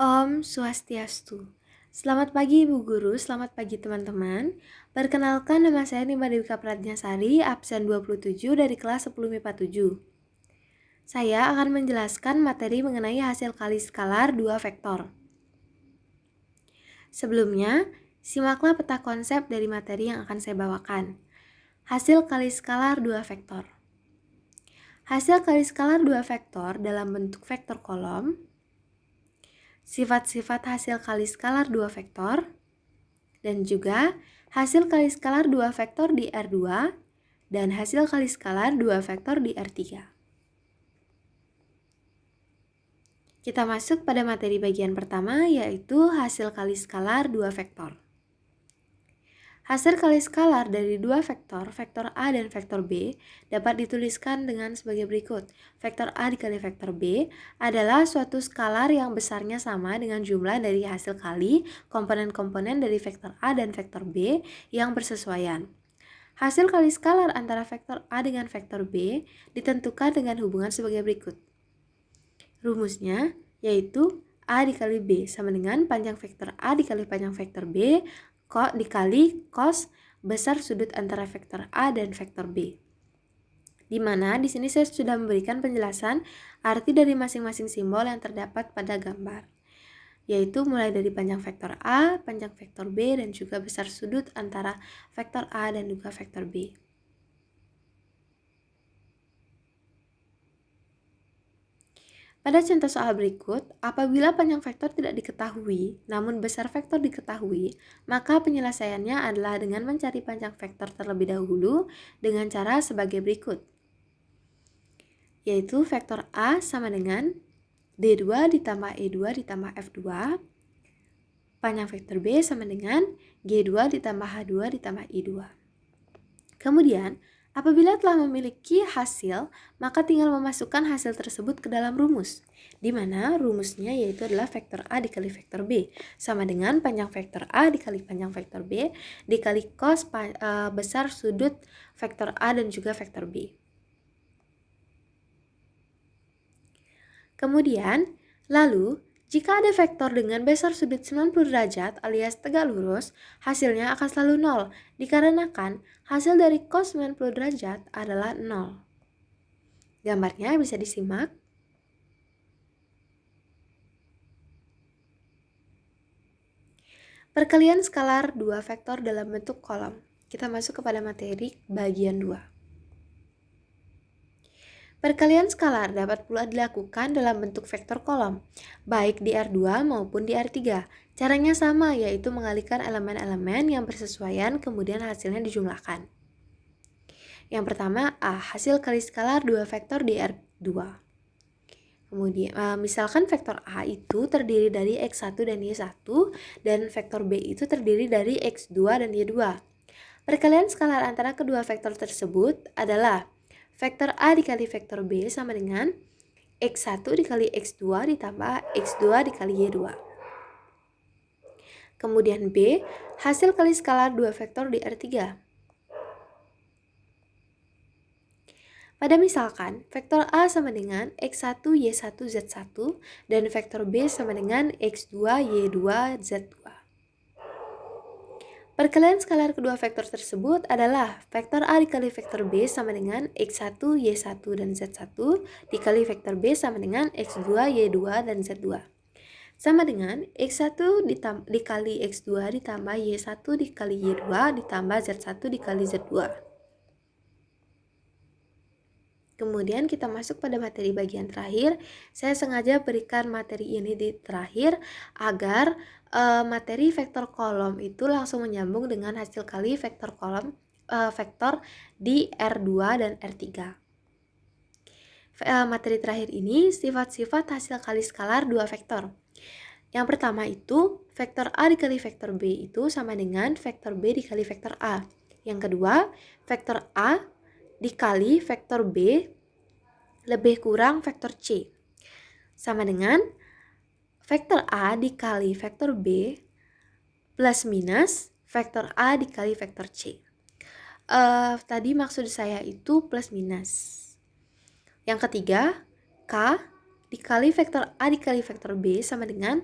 Om Swastiastu. Selamat pagi Ibu Guru, selamat pagi teman-teman. Perkenalkan, nama saya Nima Dewika Pratnyasari, absen 27 dari kelas 10 MIPA 7. Saya akan menjelaskan materi mengenai hasil kali skalar 2 vektor. Sebelumnya, simaklah peta konsep dari materi yang akan saya bawakan. Hasil kali skalar 2 vektor. Hasil kali skalar 2 vektor dalam bentuk vektor kolom, sifat-sifat hasil kali skalar 2 vektor, dan juga hasil kali skalar 2 vektor di R2 dan hasil kali skalar 2 vektor di R3. Kita masuk pada materi bagian pertama, yaitu hasil kali skalar 2 vektor. Hasil kali skalar dari dua vektor A dan vektor B, dapat dituliskan dengan sebagai berikut. Vektor A dikali vektor B adalah suatu skalar yang besarnya sama dengan jumlah dari hasil kali komponen-komponen dari vektor A dan vektor B yang bersesuaian. Hasil kali skalar antara vektor A dengan vektor B ditentukan dengan hubungan sebagai berikut. Rumusnya yaitu A dikali B sama dengan panjang vektor A dikali panjang vektor B dikali cos besar sudut antara vektor A dan vektor B. Di mana di sini saya sudah memberikan penjelasan arti dari masing-masing simbol yang terdapat pada gambar, yaitu mulai dari panjang vektor A, panjang vektor B, dan juga besar sudut antara vektor A dan juga vektor B. Pada contoh soal berikut, apabila panjang vektor tidak diketahui, namun besar vektor diketahui, maka penyelesaiannya adalah dengan mencari panjang vektor terlebih dahulu dengan cara sebagai berikut. Yaitu vektor A sama dengan D2 ditambah E2 ditambah F2, panjang vektor B sama dengan G2 ditambah H2 ditambah I2. Kemudian, apabila telah memiliki hasil, maka tinggal memasukkan hasil tersebut ke dalam rumus, di mana rumusnya yaitu adalah vektor A dikali vektor B, sama dengan panjang vektor A dikali panjang vektor B, dikali cos besar sudut vektor A dan juga vektor B. Kemudian, lalu, jika ada vektor dengan besar sudut 90 derajat alias tegak lurus, hasilnya akan selalu 0, dikarenakan hasil dari cos 90 derajat adalah 0. Gambarnya bisa disimak. Perkalian skalar 2 vektor dalam bentuk kolom. Kita masuk kepada materi bagian 2. Perkalian skalar dapat pula dilakukan dalam bentuk vektor kolom, baik di R2 maupun di R3. Caranya sama, yaitu mengalihkan elemen-elemen yang bersesuaian kemudian hasilnya dijumlahkan. Yang pertama, A, hasil kali skalar 2 vektor di R2. Kemudian, misalkan vektor A itu terdiri dari X1 dan Y1, dan vektor B itu terdiri dari X2 dan Y2. Perkalian skalar antara kedua vektor tersebut adalah vektor A dikali vektor B sama dengan X1 dikali X2 ditambah X2 dikali Y2. Kemudian B, hasil kali skalar 2 vektor di R3. Pada misalkan, vektor A sama dengan X1 Y1 Z1 dan vektor B sama dengan X2 Y2 Z2. Perkalian skalar kedua vektor tersebut adalah vektor A dikali vektor B sama dengan X1, Y1, dan Z1 dikali vektor B sama dengan X2, Y2, dan Z2. Sama dengan X1 dikali X2 ditambah Y1 dikali Y2 ditambah Z1 dikali Z2. Kemudian kita masuk pada materi bagian terakhir. Saya sengaja berikan materi ini di terakhir agar materi vektor kolom itu langsung menyambung dengan hasil kali vektor kolom vektor di R2 dan R3. Materi terakhir ini sifat-sifat hasil kali skalar 2 vektor. Yang pertama itu vektor A dikali vektor B itu sama dengan vektor B dikali vektor A. Yang kedua, vektor A dikali vektor B lebih kurang vektor C sama dengan vektor A dikali vektor B plus minus vektor A dikali vektor C. Tadi maksud saya itu plus minus. Yang ketiga, K dikali vektor A dikali vektor B sama dengan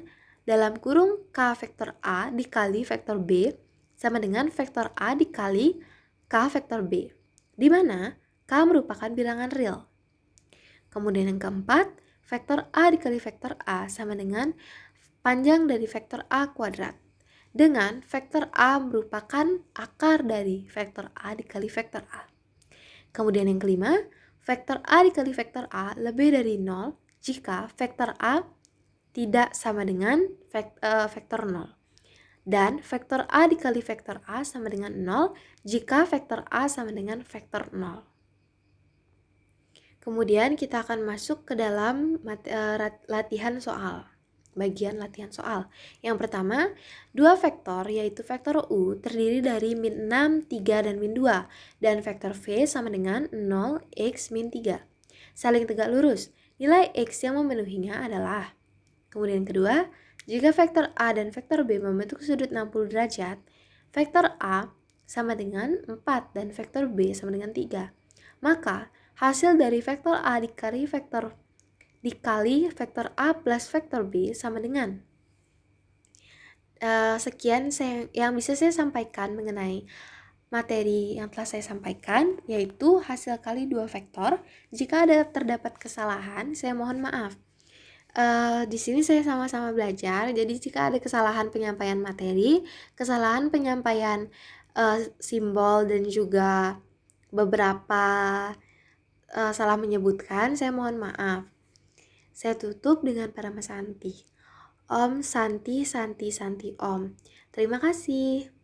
dalam kurung K vektor A dikali vektor B sama dengan vektor A dikali K vektor B, di mana K merupakan bilangan real. Kemudian yang keempat, vektor A dikali vektor A sama dengan panjang dari vektor A kuadrat, dengan vektor A merupakan akar dari vektor A dikali vektor A. Kemudian yang kelima, vektor A dikali vektor A lebih dari 0 jika vektor A tidak sama dengan vektor 0. Dan vektor A dikali vektor A sama dengan 0 jika vektor A sama dengan vektor 0. Kemudian kita akan masuk ke dalam latihan soal. Bagian latihan soal. Yang pertama, dua vektor yaitu vektor U terdiri dari min 6, 3, dan min 2. Dan vektor V sama dengan 0, X, min 3. Saling tegak lurus. Nilai X yang memenuhinya adalah. Kemudian kedua, jika vektor A dan vektor B membentuk sudut 60 derajat, vektor A sama dengan 4 dan vektor B sama dengan 3. Maka hasil dari vektor A dikali vektor A plus vektor B sama dengan. Sekian yang bisa saya sampaikan mengenai materi yang telah saya sampaikan, yaitu hasil kali dua vektor. Jika ada terdapat kesalahan, saya mohon maaf. Di sini saya sama-sama belajar, jadi jika ada kesalahan penyampaian materi, kesalahan penyampaian simbol dan juga beberapa salah menyebutkan, saya mohon maaf. Saya tutup dengan Parama Santi. Om Santi Santi Santi Om. Terima kasih.